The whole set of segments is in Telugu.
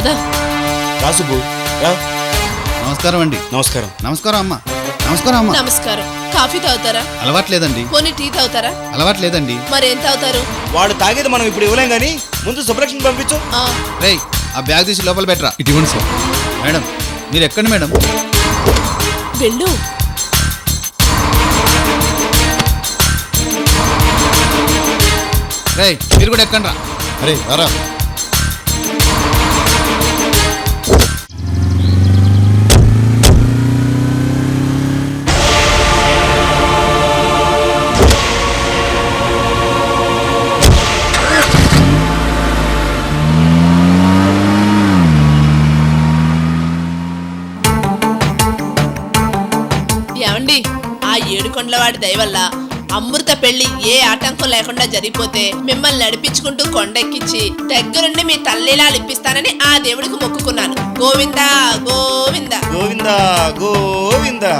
పద. రా సుబ్బు, రా. నమస్కారం అండి. నమస్కారం. నమస్కారం అమ్మా. నమస్కారం అమ్మా. నమస్కారం. కాఫీ తాగుతారా? అలవాట్లేదండి. పోనీ టీ తాగుతారా? అలవాట్లేదండి. మరేం తాగుతారు? వాడు తాగేది మనం ఇప్పుడు ఇవ్వలేం గానీ ముందు సుబ్బలక్ష్మి పంపించు. రేయ్, ఆ బ్యాగ్ తీసి లోపల పెట్టరా. ఇటు ఇవ్వండి సార్. మేడం, మీరు ఎక్కండి మేడం. వెళ్ళు. రేయ్, మీరు కూడా ఎక్కండి రా. అరే రారా. ఏమండి, ఆ ఏడుకొండలవాడి దయ వల్ల అమృత పెళ్లి ఏ ఆటంకం లేకుండా జరిగిపోతే మిమ్మల్ని నడిపించుకుంటూ కొండెక్కించి దగ్గరుండి మీ తల్లిలాలు ఇప్పిస్తానని ఆ దేవుడికి మొక్కుకున్నాను. గోవిందా గోవిందా. గోవిందా గోవిందా.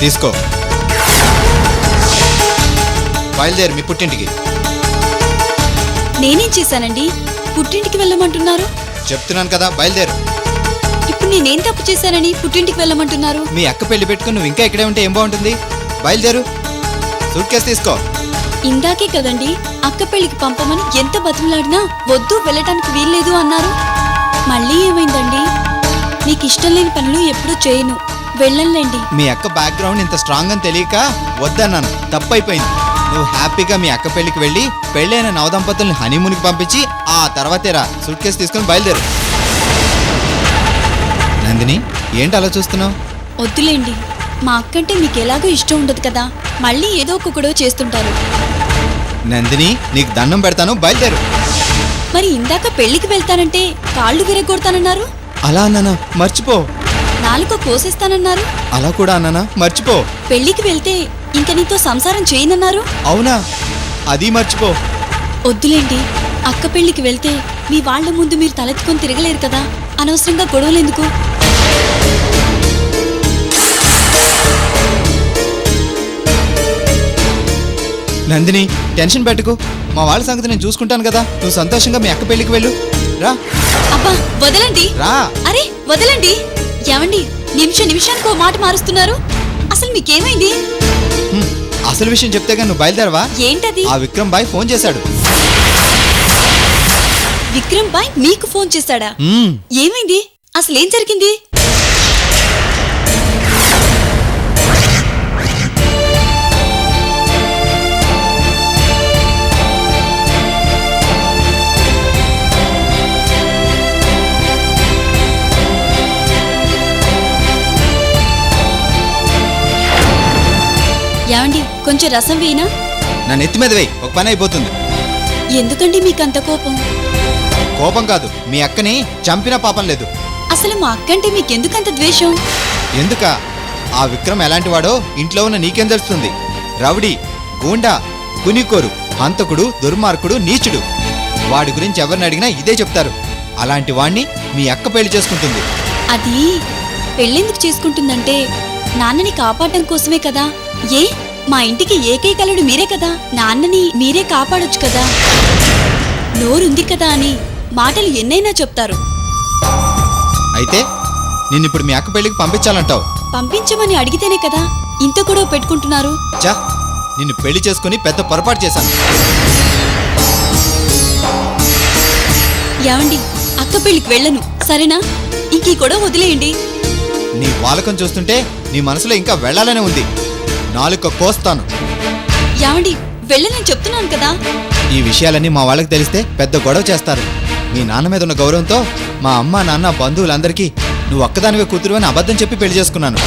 తీసుకో, బయలుదేరు మీ పుట్టింటికి. నేనేం చేశానండి? పుట్టింటికి వెళ్ళమంటున్నారు? చెప్తున్నాను కదా, బయలుదేరు. ఇప్పుడు నేనేం తప్పు చేశానని పుట్టింటికి వెళ్ళమంటున్నారు? మీ అక్క పెళ్లి పెట్టుకుని నువ్వు ఇంకా ఇక్కడే ఉంటే ఏం బాగుంటుంది? బయలుదేరు. సూట్ కేసు తీసుకో. ఇందాకే కదండి అక్క పెళ్లికి పంపమని ఎంత బతిమలాడినా వద్దు, వెళ్ళటానికి వీల్లేదు అన్నారు. మళ్ళీ ఏమైందండి? నీకు ఇష్టం లేని పనులు ఎప్పుడూ చేయను, వెళ్ళంలేండి. మీ అక్క బ్యాక్గ్రౌండ్ ఇంత స్ట్రాంగ్ అని తెలియక వద్దన్నాను, తప్పైపోయింది. నువ్వు హ్యాపీగా మీ అక్క పెళ్లికి వెళ్ళి పెళ్ళైన నవదంపతుల్ని హనీమూన్కి పంపించి ఆ తర్వాతే రా. సూట్ కేసు తీసుకుని బయలుదేరు. నందిని, ఏంటి అలా చూస్తున్నావు? వద్దులేండి, మా అక్కంటే మీకు ఎలాగో ఇష్టం ఉండదు కదా, మళ్ళీ ఏదో ఒక గొడవ చేస్తుంటారు. నందిని, నీకు దండం పెడతాను, బయలుదేరు. మరి ఇందాక పెళ్లికి వెళ్తానంటే కాళ్ళు విరగొడతానన్నారు. అలా అన్నానా? మర్చిపో. నాలుక కోసేస్తానన్నారు. అలా కూడా అన్నానా? మర్చిపో. పెళ్లికి వెళ్తే ఇంక నీతో సంసారం చేయనన్నారు. అవునా? అది మర్చిపో. వద్దులేండి, అక్క పెళ్లికి వెళ్తే మీ వాళ్ల ముందు మీరు తలెత్తుకొని తిరగలేరు కదా, అనవసరంగా గొడవలెందుకు? నందిని, టెన్షన్ పెట్టుకో. మా వాళ్ళ సంగతి నేను చూసుకుంటాను కదా. నువ్వు సంతోషంగా మీ అక్క పెళ్లికి వెళ్ళు. రా. అబ్బా వదలండి. రా. అరే వదలండి. ఏమండి, నిమిషానికి ఓ మాట మారుస్తున్నారు. అసలు మీకేమైంది? అసలు విషయం చెప్తే నువ్వు బయలుదేరవా? ఏంటది? ఆ విక్రమ్ బాయ్ ఫోన్ చేశాడు. విక్రమ్ బాయ్ మీకు ఫోన్ చేశాడా? ఏమైంది? అసలేం జరిగింది? ఏమండి, కొంచెం రసం వేయనా? నా నెత్తి మీద వేయి, ఒక పని అయిపోతుంది. ఎందుకండి మీకంత కోపం? కోపం కాదు, మీ అక్కని చంపినా పాపం లేదు. అసలు మా అక్కంటే మీకెందుకంత ద్వేషం? ఎందుక? ఆ విక్రమ్ ఎలాంటి వాడో ఇంట్లో ఉన్న నీకేం తెలుస్తుంది? రౌడీ, గూండా, కునికోరు, హంతకుడు, దుర్మార్గుడు, నీచుడు. వాడి గురించి ఎవరిని అడిగినా ఇదే చెప్తారు. అలాంటి వాణ్ణి మీ అక్క పెళ్లి చేసుకుంటుంది. అది పెళ్ళెందుకు చేసుకుంటుందంటే నాన్నని కాపాడటం కోసమే కదా. ఏ మా ఇంటికి ఏకైకలుడు మీరే కదా, నాన్నని మీరే కాపాడొచ్చు కదా. నోరుంది కదా అని మాటలు ఎన్నైనా చెప్తారు. అయితే నిన్నిప్పుడు మీ అక్క పెళ్లికి పంపించాలంటావు? పంపించమని అడిగితేనే కదా ఇంత గొడవ పెట్టుకుంటున్నారు. చా, నిన్ను పెళ్లి చేసుకుని పెద్ద పొరపాటు చేశాను. ఏమండి, అక్క పెళ్లికి వెళ్ళను, సరేనా? ఇంక ఈ గొడవ వదిలేయండి. నీ వాలకం చూస్తుంటే నీ మనసులో ఇంకా వెళ్లాలనే ఉంది. నాలుక కోస్తాను. యావండి వెళ్ళనని చెప్తున్నాను కదా. ఈ విషయాలన్నీ మా వాళ్ళకి తెలిస్తే పెద్ద గొడవ చేస్తారు. మీ నాన్న మీద ఉన్న గౌరవంతో మా అమ్మ నాన్న బంధువులందరికీ నువ్వు ఒక్కదానివే కూతురు అని అబద్ధం చెప్పి పెళ్లి చేసుకున్నాను.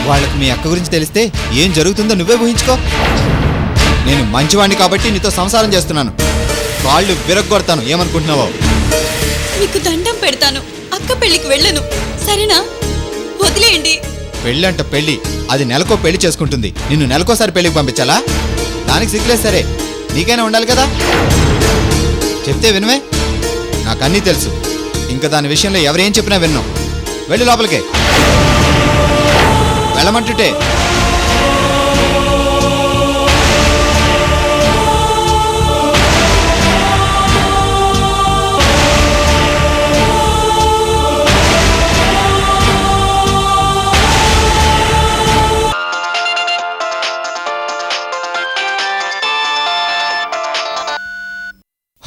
వాళ్ళకి మీ అక్క గురించి తెలిస్తే ఏం జరుగుతుందో నువ్వే ఊహించుకో. నేను మంచివాణ్ణి కాబట్టి నీతో సంసారం చేస్తున్నాను. కాళ్ళు విరగ్గొడతాను, ఏమనుకుంటున్నావో. మీకు దండం పెడతాను, అక్క పెళ్లికి వెళ్ళను, సరేనా? వదిలేయండి. పెళ్ళంట పెళ్ళి, అది నెలకో పెళ్లి చేసుకుంటుంది. నిన్ను నెలకోసారి పెళ్లికి పంపించాలా? దానికి సిగ్గులేదు, సరే నీకైనా ఉండాలి కదా. చెప్తే వినవే, నాకన్నీ తెలుసు. ఇంకా దాని విషయంలో ఎవరేం చెప్పినా విన్నాం. వెళ్ళి లోపలికే వెళ్ళమంటుంటే.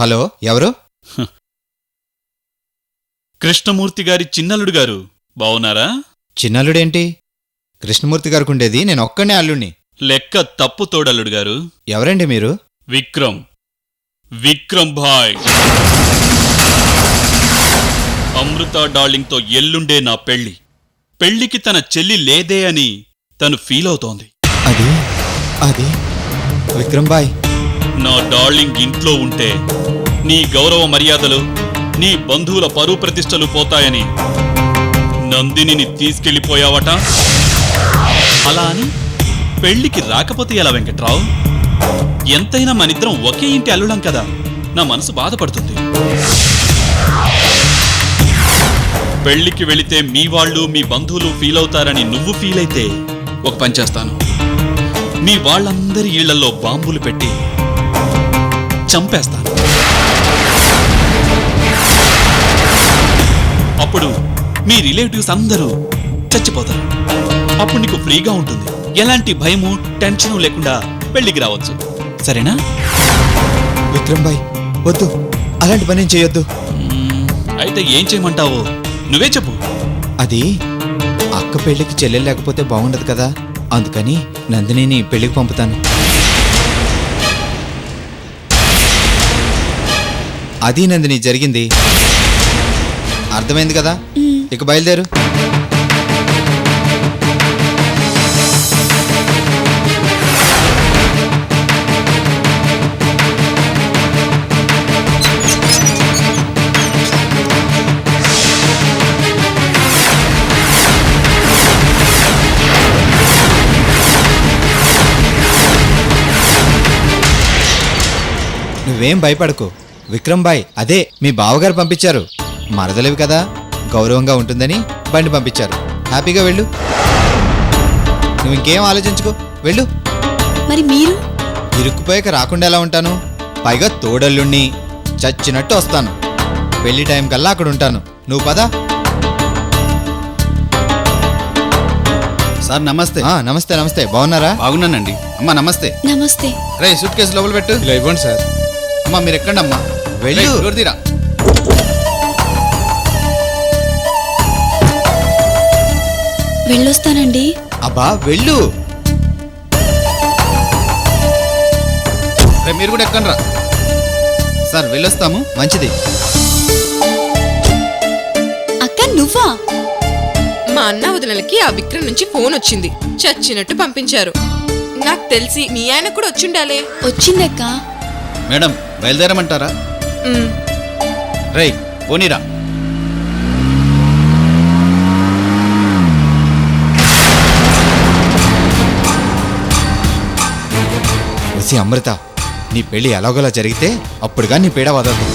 హలో, ఎవరు? కృష్ణమూర్తి గారి చిన్నల్లుడు గారు బావున్నారా? చిన్నల్లుడేంటి? కృష్ణమూర్తి గారికి ఉండేది నేను ఒక్కనే అల్లుణ్ణి. లెక్క తప్పు తోడల్లుడు గారు. ఎవరండి మీరు? విక్రమ్ భాయ్. అమృత డార్లింగ్తో ఎల్లుండే నా పెళ్లికి తన చెల్లి లేదే అని తను ఫీల్ అవుతోంది. అది విక్రమ్ బాయ్, నా డార్లింగ్ ఇంట్లో ఉంటే నీ గౌరవ మర్యాదలు, నీ బంధువుల పరువు ప్రతిష్టలు పోతాయని నందినిని తీసుకెళ్లిపోయావట. అలా అని పెళ్లికి రాకపోతే ఎలా వెంకట్రావు? ఎంతైనా మనిద్దరం ఒకే ఇంటి అల్లుడం కదా. నా మనసు బాధపడుతుంది. పెళ్లికి వెళితే మీ వాళ్ళు, మీ బంధువులు ఫీల్ అవుతారని నువ్వు ఫీల్ అయితే ఒక పని చేస్తాను. మీ వాళ్ళందరి ఇళ్లలో బాంబులు పెట్టి చంపేస్తాను. అప్పుడు మీ రిలేటివ్స్ అందరూ చచ్చిపోతారు. అప్పుడు నీకు ఫ్రీగా ఉంటుంది. ఎలాంటి భయము, టెన్షను లేకుండా పెళ్లికి రావచ్చు. సరేనా? విక్రమ్ బాయ్ వద్దు, అలాంటి పని చేయొద్దు. అయితే ఏం చేయమంటావో నువ్వే చెప్పు. అది అక్క పెళ్లికి చెల్లెలు లేకపోతే బాగుండదు కదా, అందుకని నందినిని పెళ్లికి పంపుతాను. అది నందిని జరిగింది. అర్థమైంది కదా? ఇక బయలుదేరు. నువ్వేం భయపడకు విక్రమ్ బాయ్, అదే మీ బావగారు పంపించారు. మరదలేవి కదా, గౌరవంగా ఉంటుందని బండి పంపించారు. హ్యాపీగా వెళ్ళు. నువ్వు ఇంకేం ఆలోచించుకో, వెళ్ళు. మరి మీరు? ఇరుక్కుపోయాక రాకుండా ఎలా ఉంటాను? పైగా తోడల్లుణ్ణి, చచ్చినట్టు వస్తాను. పెళ్లి టైం కల్లా అక్కడ ఉంటాను. నువ్వు పదా. సార్ నమస్తే. నమస్తే నమస్తే, బాగున్నారా? బాగున్నానండి. అమ్మా నమస్తే. నమస్తే. రే సూట్ కేసు లోపల పెట్టు. ఇలా ఇవ్వండి సార్. అమ్మా మీరు ఎక్కండి అమ్మా. వెళ్ళు. డోర్ తీరా. వెళ్ళొస్తానండి. అబ్బా వెళ్ళు. రే మీరు కూడా ఎక్కండి రా. సార్ వెళ్ళొస్తాము. మంచిది. అక్క నువ్వా? మా అన్న వదినలకి ఆ విక్రమ్ నుంచి ఫోన్ వచ్చింది. చచ్చినట్టు పంపించారు. నాకు తెలిసి మీ ఆయన కూడా వచ్చిండాలే. వచ్చిందక్క. మేడం బయలుదేరమంటారా? రే పోనీరా. వసి అమృత, నీ పెళ్లి ఎలాగోలా జరిగితే అప్పుడుగా నీ పీడ వదలదు.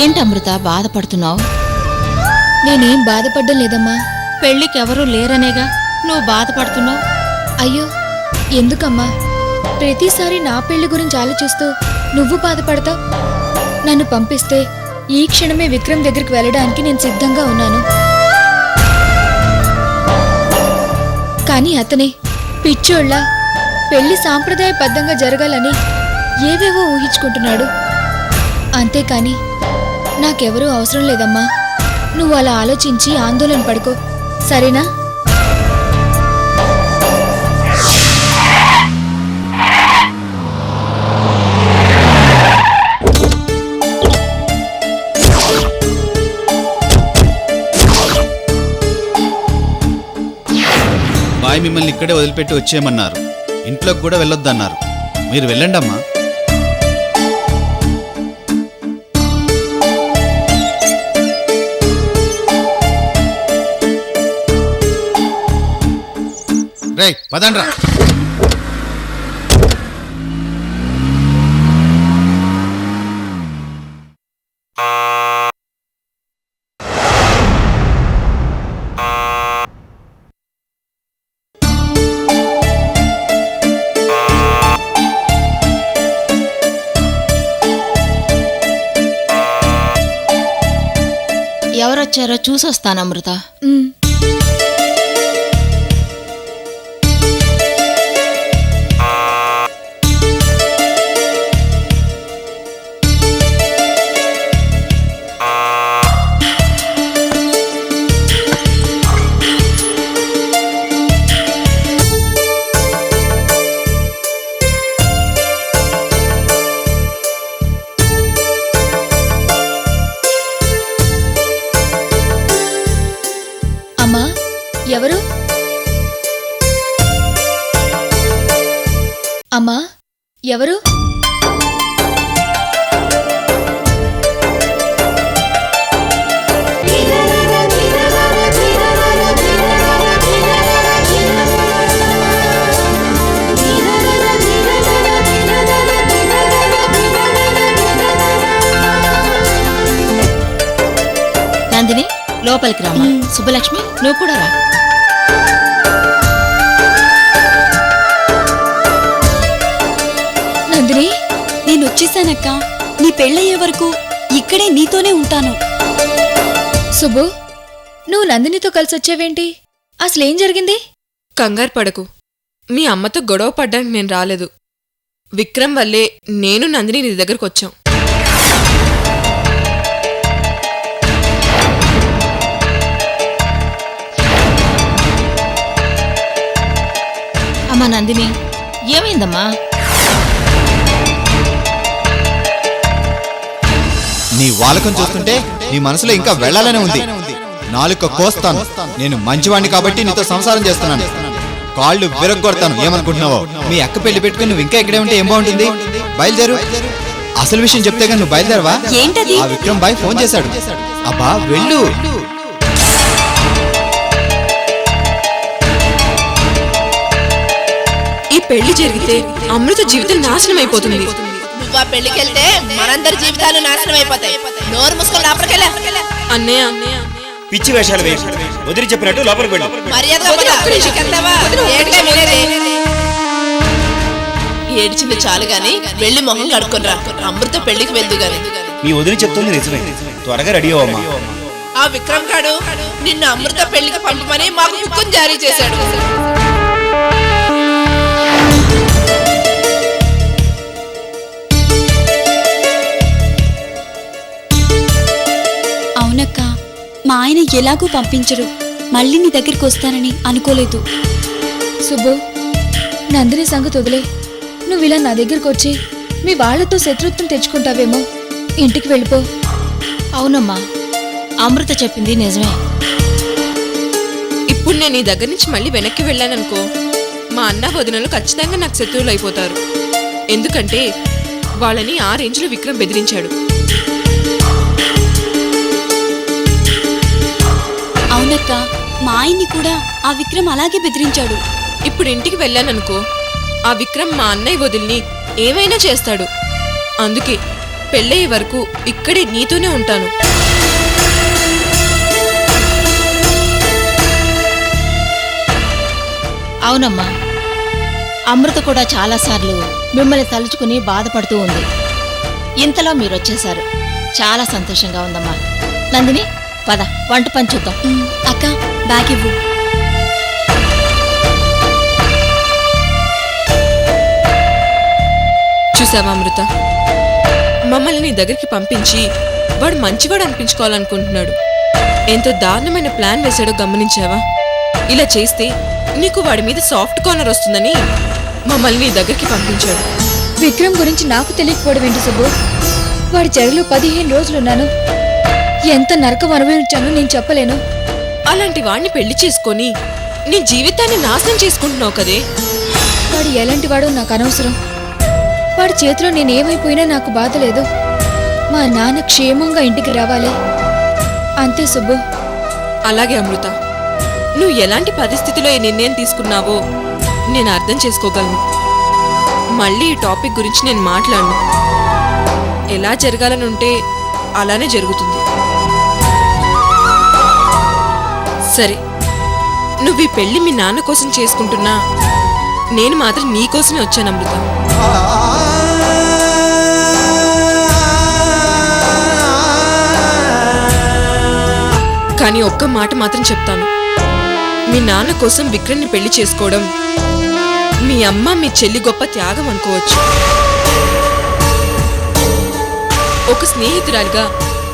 ఏంటి అమృత బాధపడుతున్నావు? నేనేం బాధపడ్డం లేదమ్మా. పెళ్లికి ఎవరూ లేరనేగా నువ్వు బాధపడుతున్నావు. అయ్యో, ఎందుకమ్మా ప్రతిసారి నా పెళ్లి గురించి ఆలోచిస్తూ నువ్వు బాధపడతావు? నన్ను పంపిస్తే ఈ క్షణమే విక్రమ్ దగ్గరికి వెళ్ళడానికి నేను సిద్ధంగా ఉన్నాను. కానీ అతనే పిచ్చోళ్ళ పెళ్లి సాంప్రదాయబద్ధంగా జరగాలని ఏవేవో ఊహించుకుంటున్నాడు. అంతేకాని నాకెవరూ అవసరం లేదమ్మా. నువ్వు అలా ఆలోచించి ఆందోళన పడుకో, సరేనా? బాయ్ మిమ్మల్ని ఇక్కడే వదిలిపెట్టి వచ్చేయమన్నారు. ఇంట్లోకి కూడా వెళ్ళొద్దన్నారు. మీరు వెళ్ళండి అమ్మా. రేయ్ పదండ్రా. ఎవరొచ్చారో చూసొస్తాను అమృత. ఉమ్. అమ్మా, ఎవరు? అమ్మా, ఎవరు? నందిని లోపలికి రామా. సుబ్బలక్ష్మి నువ్వు కూడా రా. నందిని, నేను వచ్చేసానక్క. నీ పెళ్ళయ్యే వరకు ఇక్కడే నీతోనే ఉంటాను. సుబ్బు, నువ్వు నందినితో కలిసి వచ్చావేంటి? అసలేం జరిగింది? కంగారు పడకు. మీ అమ్మతో గొడవ పడ్డానికి నేను రాలేదు. విక్రమ్ వల్లే నేను నందిని నీ దగ్గరకు వచ్చాం. అమ్మా నందిని, ఏమైందమ్మా? నీ వాలకం చూస్తుంటే నీ మనసులో ఇంకా వెళ్ళాలనే ఉంది. నాలుక కోస్తాను. నేను మంచివాణ్ణి కాబట్టి నీతో సంసారం చేస్తున్నాను. కాళ్ళు విరగొడతాను. ఏమనుకుంటున్నావో? మీ అక్క పెళ్లి పెట్టుకుని నువ్వు ఇంకా ఇక్కడే ఉంటే ఏం బాగుంటుంది? బయలుదేరు. అసలు విషయం చెప్తే కానీ నువ్వు బయలుదేరవా? ఏంటది? ఆ విక్రమ్ బాయ్ ఫోన్ చేశాడు. అబ్బా వెళ్ళు. ఈ పెళ్లి జరిగితే అమృత జీవితం నాశనం అయిపోతుంది. నువ్వు ఆ పెళ్లికెళ్తే మనందరి జీవితాలు నాశనం అయిపోతాయి. నోరు మూసుకొని లోపలికెళ్ళ. అన్నయ్య, పిచ్చి వేషాలు వేసి వదిలి చెప్పినట్టు లోపలికి వెళ్ళు. మర్యాదగా పద. పెళ్లికెళ్తావా? ఏడ్చి వెళ్ళేది. ఏడ్చింది చాలు గాని వెళ్ళి మొహం కడుక్కొనిరా. అమృత పెళ్లికి వెళ్దు గాని. మీ వదిలి చెప్తుంది నిజమే. త్వరగా రెడీ అవ్వమ్మా. ఆ విక్రమ్ గాడు నిన్ను అమృత పెళ్లికి పంపమని మాకు హుక్కుం జారీ చేశాడు. అవునక్క, మా ఆయన ఎలాగూ పంపించరు. మళ్ళీ నీ దగ్గరికి వస్తానని అనుకోలేదు. సుబ్బు, నందిని సంగతి వదిలే. నువ్వు ఇలా నా దగ్గరకు వచ్చి మీ వాళ్లతో శత్రుత్వం తెచ్చుకుంటావేమో. ఇంటికి వెళ్ళిపో. అవునమ్మా, అమృత చెప్పింది నిజమే. ఇప్పుడు నేను నీ దగ్గర నుంచి మళ్ళీ వెనక్కి వెళ్ళాననుకో, మా అన్న వదినలు ఖచ్చితంగా నాకు శత్రువులు అయిపోతారు. ఎందుకంటే వాళ్ళని ఆ రేంజ్లో విక్రమ్ బెదిరించాడు. అవునక్క, మా ఆయన్ని కూడా ఆ విక్రమ్ అలాగే బెదిరించాడు. ఇప్పుడు ఇంటికి వెళ్ళాననుకో, ఆ విక్రమ్ మా అన్నయ్య వదిలిని ఏమైనా చేస్తాడు. అందుకే పెళ్ళయ్యే వరకు ఇక్కడే నీతోనే ఉంటాను. అవునమ్మా, అమృత కూడా చాలాసార్లు మిమ్మల్ని తలుచుకుని బాధపడుతూ ఉంది. ఇంతలో మీరు వచ్చేశారు. చాలా సంతోషంగా ఉందమ్మా. నందిని, పద వంట పని చూద్దాం. అక్క, బ్యాగ్ ఇవ్వు. చూసావా అమృత, మమ్మల్ని నీ దగ్గరికి పంపించి వాడు మంచివాడు అనిపించుకోవాలనుకుంటున్నాడు. ఎంత దారుణమైన ప్లాన్ వేశాడో గమనించావా? ఇలా చేస్తే నీకు వాడి మీద సాఫ్ట్ కార్నర్ వస్తుందని మమ్మల్ని నీ దగ్గరికి పంపించాడు. విక్రమ్ గురించి నాకు తెలియకపోవడం ఏంటి సుబ్బు? వాడి చెరలో 15 రోజులున్నాను. ఎంత నరకం అనుభవించానో నేను చెప్పలేను. అలాంటి వాడిని పెళ్లి చేసుకొని నీ జీవితాన్ని నాశనం చేసుకుంటున్నావు కదే. వాడు ఎలాంటి వాడో నాకు అనవసరం. వాడి చేతిలో నేనేమైపోయినా నాకు బాధ లేదు. మా నాన్న క్షేమంగా ఇంటికి రావాలి, అంతే సుబ్బు. అలాగే అమృత, నువ్వు ఎలాంటి పరిస్థితిలో ఈ నిర్ణయం తీసుకున్నావో నేను అర్థం చేసుకోగలను. మళ్ళీ ఈ టాపిక్ గురించి నేను మాట్లాడను. ఎలా జరగాలని ఉంటే అలానే జరుగుతుంది. సరే, నువ్వు ఈ పెళ్లి మీ నాన్న కోసం చేసుకుంటున్నా, నేను మాత్రం నీ కోసమే వచ్చాను అమృత. కానీ ఒక్క మాట మాత్రం చెప్తాను. మీ నాన్న కోసం విక్రమ్ని పెళ్లి చేసుకోవడం మీ అమ్మ మీ చెల్లి గొప్ప త్యాగం అనుకోవచ్చు. ఒక స్నేహితురాలిగా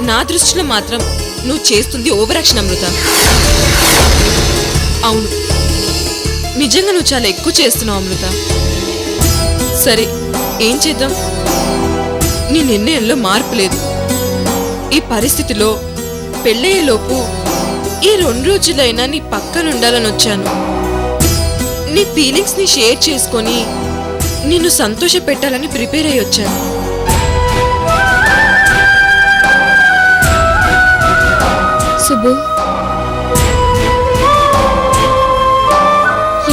నా దృష్టిలో మాత్రం నువ్వు చేస్తుంది ఓవరాక్షన్ అమృత. అవును, నిజంగా నువ్వు చాలా ఎక్కువ చేస్తున్నావు అమృత. సరే, ఏం చేద్దాం? నీ నిర్ణయంలో మార్పు లేదు. ఈ పరిస్థితిలో పెళ్ళయ్యేలోపు ఈ 2 రోజులైనా నీ పక్కన ఉండాలని వచ్చాను. నీ ఫీలింగ్స్ ని షేర్ చేసుకొని నిన్ను సంతోష పెట్టాలని ప్రిపేర్ అయ్యి వచ్చాను. సుబ్బు,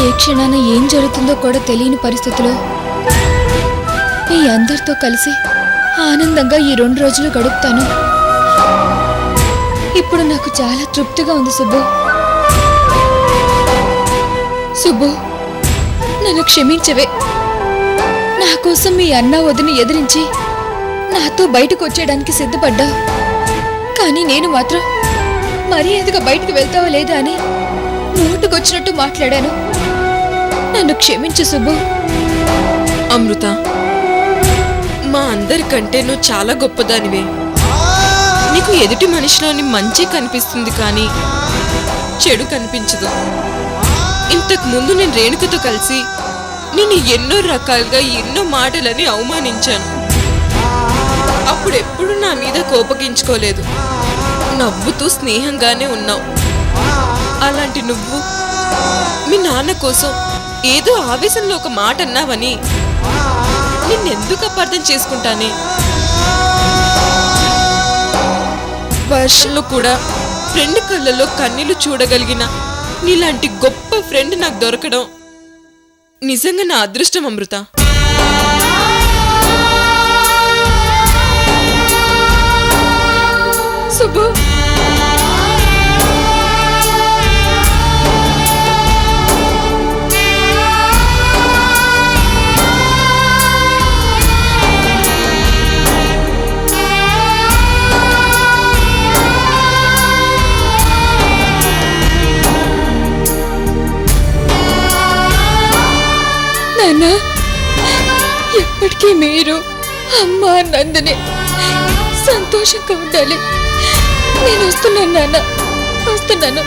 ఏ క్షణాన ఏం జరుగుతుందో కూడా తెలియని పరిస్థితిలో మీ అందరితో కలిసి ఆనందంగా ఈ 2 రోజులు గడుపుతాను. ఇప్పుడు నాకు చాలా తృప్తిగా ఉంది సుబ్బు. సుబ్బు, నన్ను క్షమించవే. నా కోసం మీ అన్న వదిని ఎదిరించి నాతో బయటకు వచ్చేయడానికి సిద్ధపడ్డా. కానీ నేను మాత్రం మర్యాదగా బయటకు వెళ్తావా లేదా అని నోటుకొచ్చినట్టు మాట్లాడాను. నన్ను క్షమించు సుబ్బు. అమృత, మా అందరికంటే నువ్వు చాలా గొప్పదానివే. నీకు ఎదుటి మనిషిలోని మంచి కనిపిస్తుంది కానీ చెడు కనిపించదు. ఇంతకు ముందు నేను రేణుకతో కలిసి నేను ఎన్నో రకాలుగా ఎన్నో మాటలని అవమానించాను. అప్పుడెప్పుడు నా మీద కోపగించుకోలేదు, నవ్వుతూ స్నేహంగానే ఉన్నావు. అలాంటి నువ్వు మీ నాన్న కోసం ఏదో ఆవేశంలో ఒక మాట అన్నావని నిన్నెందుకు అపార్థం చేసుకుంటానే? వర్షంలో కూడా ఫ్రెండ్ కళ్ళలో కన్నీళ్లు చూడగలిగిన నీలాంటి గొప్ప ఫ్రెండ్ నాకు దొరకడం నిజంగా నా అదృష్టం అమృత. సుబ్బు, నాన్న, ఎప్పటికీ మీరు అమ్మ నందిని సంతోషంగా ఉండాలి. నేను వస్తున్నాను నాన్న, వస్తున్నాను.